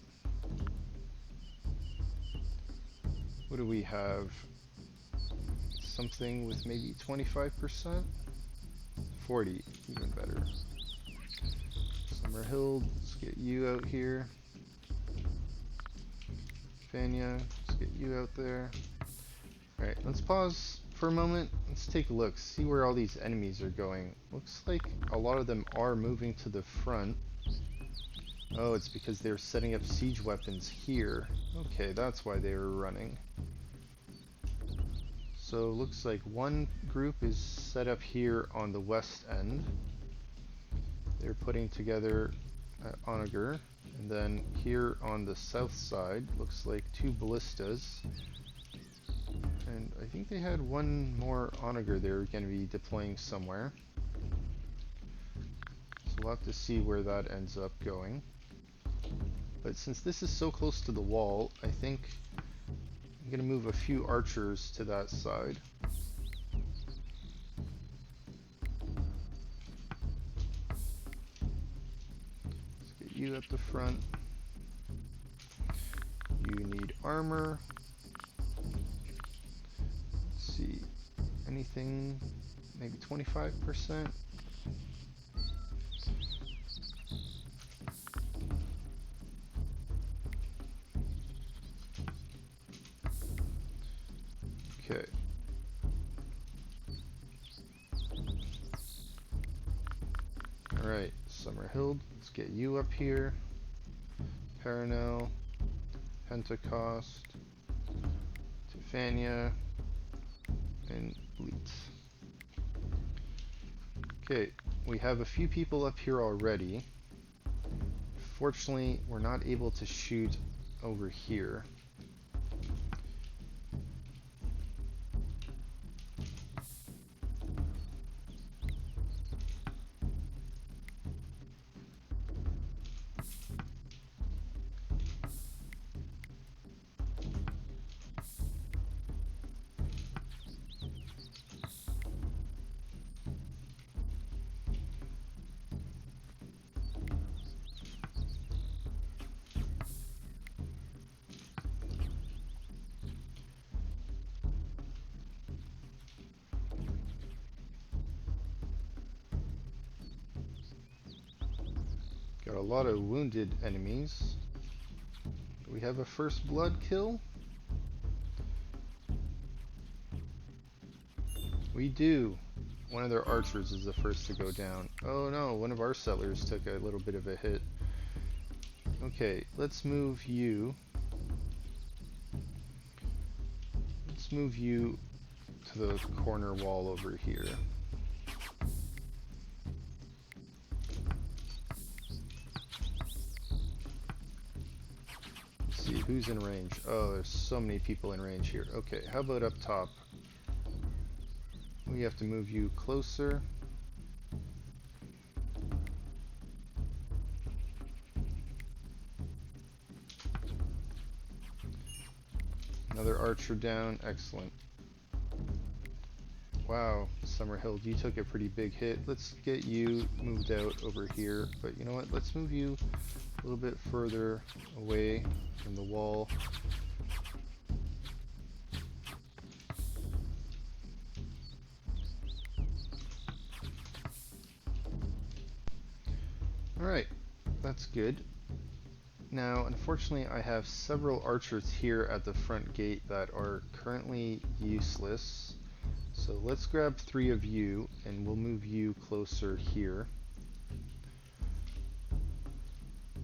What do we have? Something with maybe 25%? 40, even better. Summerhild, let's get you out here. Fania, let's get you out there. Alright, let's pause for a moment. Let's take a look, see where all these enemies are going. Looks like a lot of them are moving to the front. Oh, it's because they're setting up siege weapons here. Okay, that's why they were running. So looks like one group is set up here on the west end. They're putting together onager. And then here on the south side, looks like 2 ballistas. And I think they had one more onager they were going to be deploying somewhere. So we'll have to see where that ends up going. But since this is so close to the wall, I think I'm going to move a few archers to that side. Let's get you at the front. You need armor. Let's see. Anything? Maybe 25%? Okay. Alright, Summerhild, let's get you up here. Parano, Pentecost, Tefania, and Bleat. Okay, we have a few people up here already. Fortunately, we're not able to shoot over here. Got a lot of wounded enemies. Do we have a first blood kill? We do. One of their archers is the first to go down. Oh no, one of our settlers took a little bit of a hit. Okay, let's move you. Let's move you to the corner wall over here. Let's see, who's in range? Oh, there's so many people in range here. Okay, how about up top? We have to move you closer. Another archer down, excellent. Wow, Summerhill, you took a pretty big hit. Let's get you moved out over here, but you know what, let's move you a little bit further away from the wall. Alright, that's good. Now, unfortunately, I have several archers here at the front gate that are currently useless. So let's grab 3 of you, and we'll move you closer here.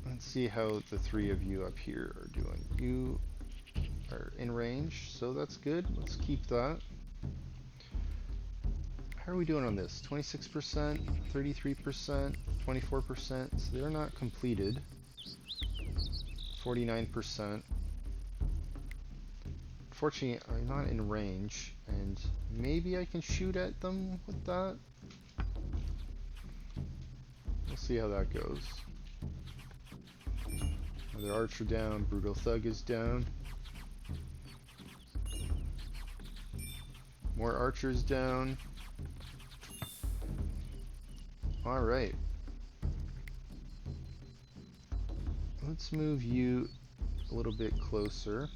Let's see how the 3 of you up here are doing. You are in range, so that's good. Let's keep that. How are we doing on this? 26%, 33%, 24%, so they're not completed. 49%. Fortunately, I'm not in range, and maybe I can shoot at them with that. We'll see how that goes. Another archer down, brutal thug is down. More archers down. Alright. Let's move you a little bit closer.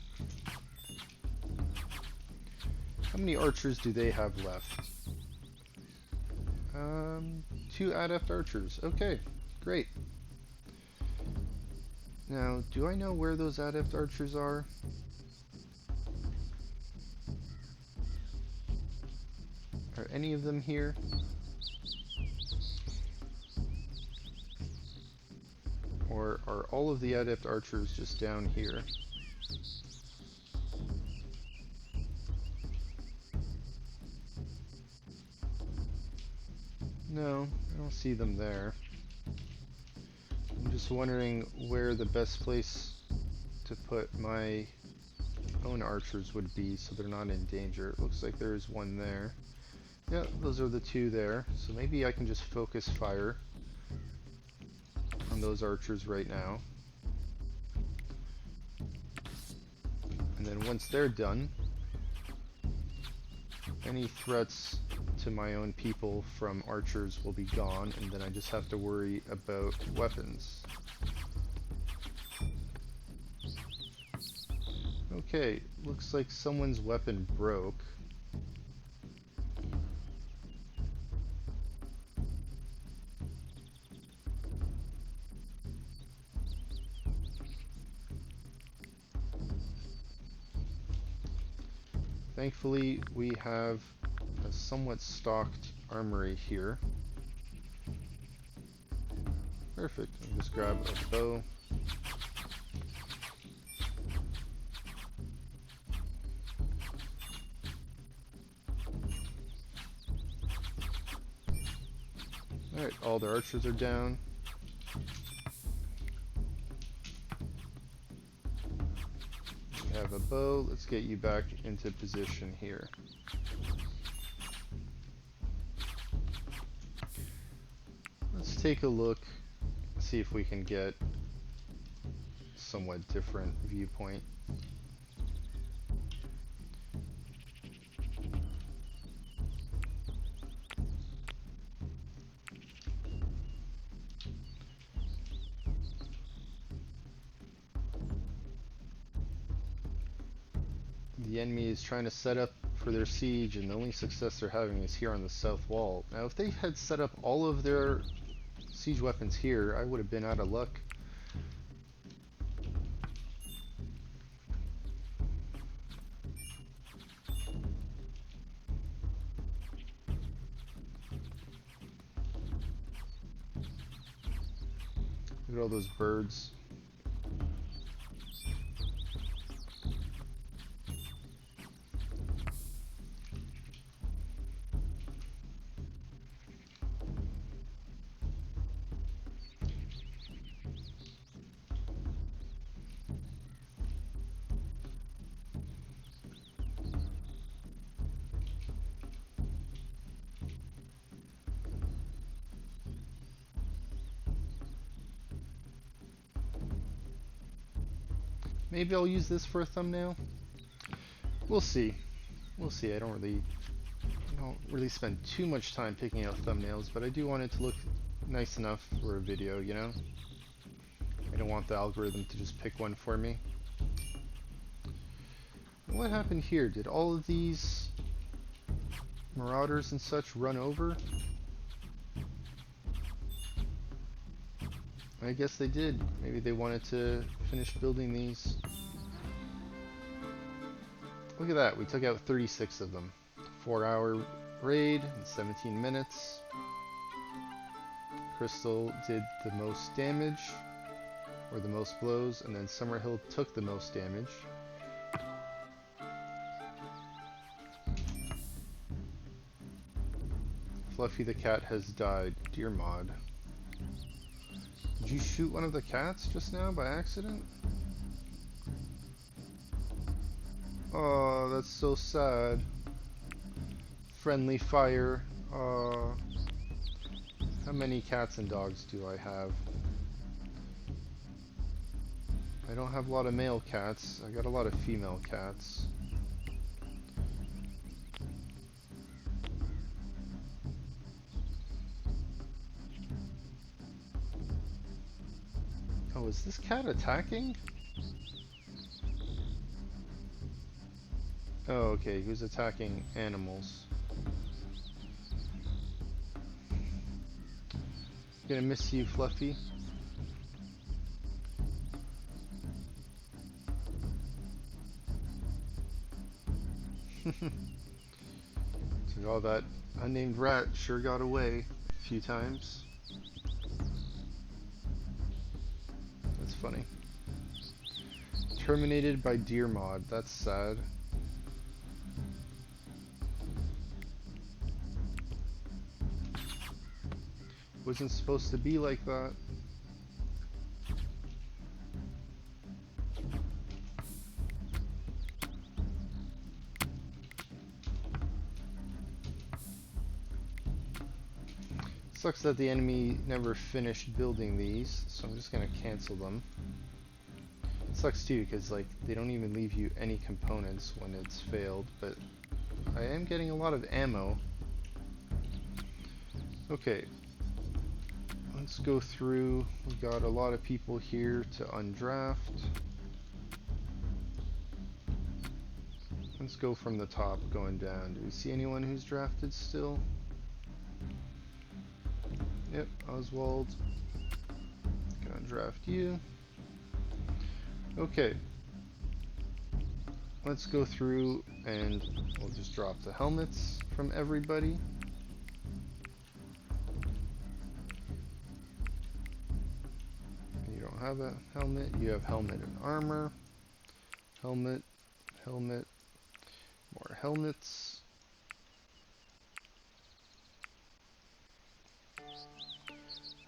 How many archers do they have left? 2 adept archers. Okay, great. Now, do I know where those adept archers are? Are any of them here? Or are all of the adept archers just down here? No, I don't see them there. I'm just wondering where the best place to put my own archers would be so they're not in danger. It looks like there's one there. Yeah, those are the 2 there. So maybe I can just focus fire on those archers right now. And then once they're done, any threats to my own people from archers will be gone, and then I just have to worry about weapons. Okay, looks like someone's weapon broke. Thankfully, we have a somewhat stocked armory here. Perfect. I'll just grab a bow. Alright, all the archers are down. We have a bow. Let's get you back into position here. Let's take a look, see if we can get a somewhat different viewpoint. The enemy is trying to set up for their siege, and the only success they're having is here on the south wall. Now, if they had set up all of their siege weapons here, I would have been out of luck. Look at all those birds. Maybe I'll use this for a thumbnail. We'll see. We'll see. I don't really spend too much time picking out thumbnails, but I do want it to look nice enough for a video, you know? I don't want the algorithm to just pick one for me. What happened here? Did all of these marauders and such run over? I guess they did. Maybe they wanted to finish building these. Look at that, we took out 36 of them. 4-hour raid in 17 minutes. Crystal did the most damage, or the most blows, and then Summerhill took the most damage. Fluffy the cat has died. Dearmod. Did you shoot one of the cats just now by accident? Oh, that's so sad. Friendly fire. How many cats and dogs do I have? I don't have a lot of male cats. I got a lot of female cats. Oh, is this cat attacking? Oh, okay, he was attacking animals. Gonna miss you, Fluffy. So all that unnamed rat sure got away a few times. That's funny. Terminated by Dearmod. That's sad. Wasn't supposed to be like that. Sucks that the enemy never finished building these, so I'm just gonna cancel them. It sucks too, because like they don't even leave you any components when it's failed, but I am getting a lot of ammo. Okay. Let's go through. We've got a lot of people here to undraft. Let's go from the top going down. Do we see anyone who's drafted still? Yep, Oswald. Gonna draft you. Okay. Let's go through and we'll just drop the helmets from everybody. You don't have a helmet. You have helmet and armor. Helmet, helmet, more helmets.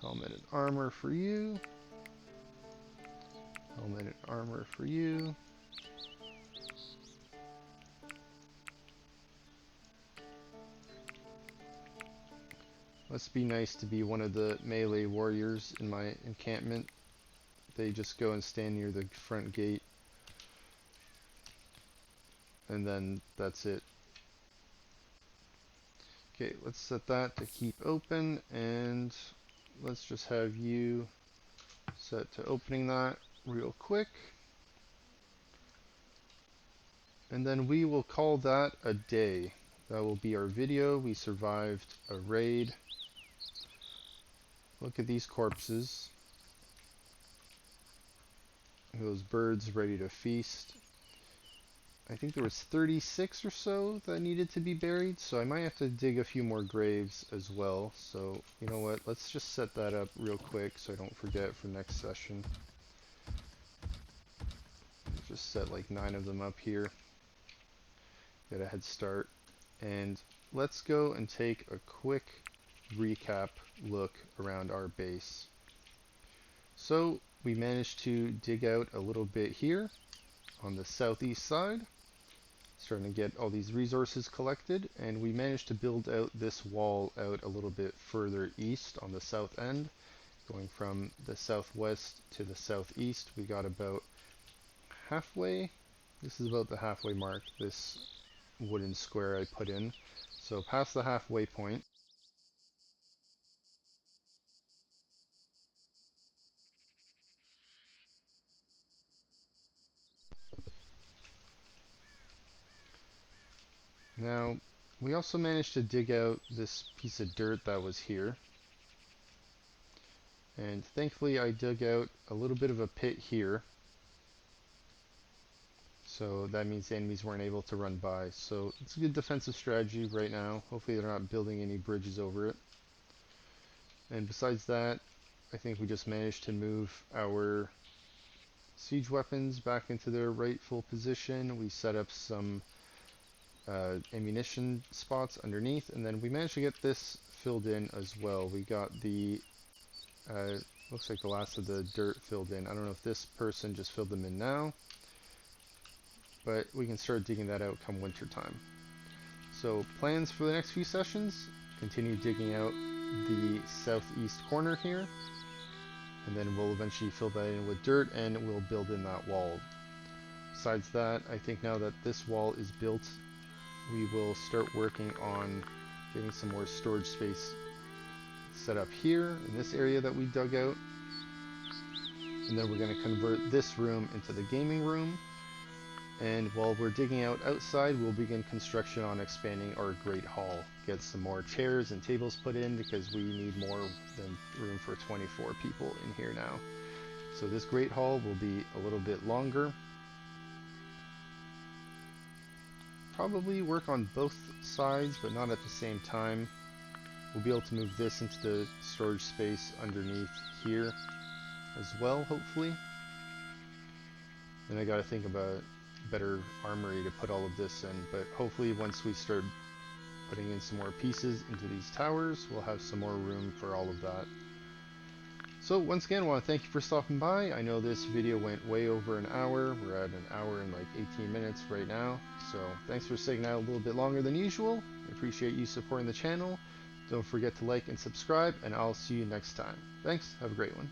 Helmet and armor for you. Helmet and armor for you. Must be nice to be one of the melee warriors in my encampment. They just go and stand near the front gate. And then that's it. Okay, let's set that to keep open, and let's just have you set to opening that real quick. And then we will call that a day. That will be our video. We survived a raid. Look at these corpses. Those birds ready to feast. I think there was 36 or so that needed to be buried, so I might have to dig a few more graves as well. So, you know what, let's just set that up real quick so I don't forget for next session. Just set like 9 of them up here. Get a head start. And let's go and take a quick recap look around our base. So, we managed to dig out a little bit here on the southeast side. Starting to get all these resources collected, and we managed to build out this wall out a little bit further east on the south end, going from the southwest to the southeast. We got about halfway. This is about the halfway mark, this wooden square I put in. So past the halfway point. Now, we also managed to dig out this piece of dirt that was here. And thankfully I dug out a little bit of a pit here. So that means the enemies weren't able to run by. So it's a good defensive strategy right now. Hopefully they're not building any bridges over it. And besides that, I think we just managed to move our siege weapons back into their rightful position. We set up some ammunition spots underneath, and then we managed to get this filled in as well. We got the looks like the last of the dirt filled in. I don't know if this person just filled them in now, but we can start digging that out come winter time. So plans for the next few sessions, continue digging out the southeast corner here, and then we'll eventually fill that in with dirt and we'll build in that wall. Besides that, I think now that this wall is built, we will start working on getting some more storage space set up here in this area that we dug out. And then we're going to convert this room into the gaming room. And while we're digging out outside, we'll begin construction on expanding our Great Hall. Get some more chairs and tables put in because we need more than room for 24 people in here now. So this Great Hall will be a little bit longer. Probably work on both sides, but not at the same time. We'll be able to move this into the storage space underneath here as well, hopefully. Then I gotta think about better armory to put all of this in, but hopefully once we start putting in some more pieces into these towers, we'll have some more room for all of that. So once again, I want to thank you for stopping by. I know this video went way over an hour. We're at an hour and like 18 minutes right now. So thanks for sticking out a little bit longer than usual. I appreciate you supporting the channel. Don't forget to like and subscribe, and I'll see you next time. Thanks. Have a great one.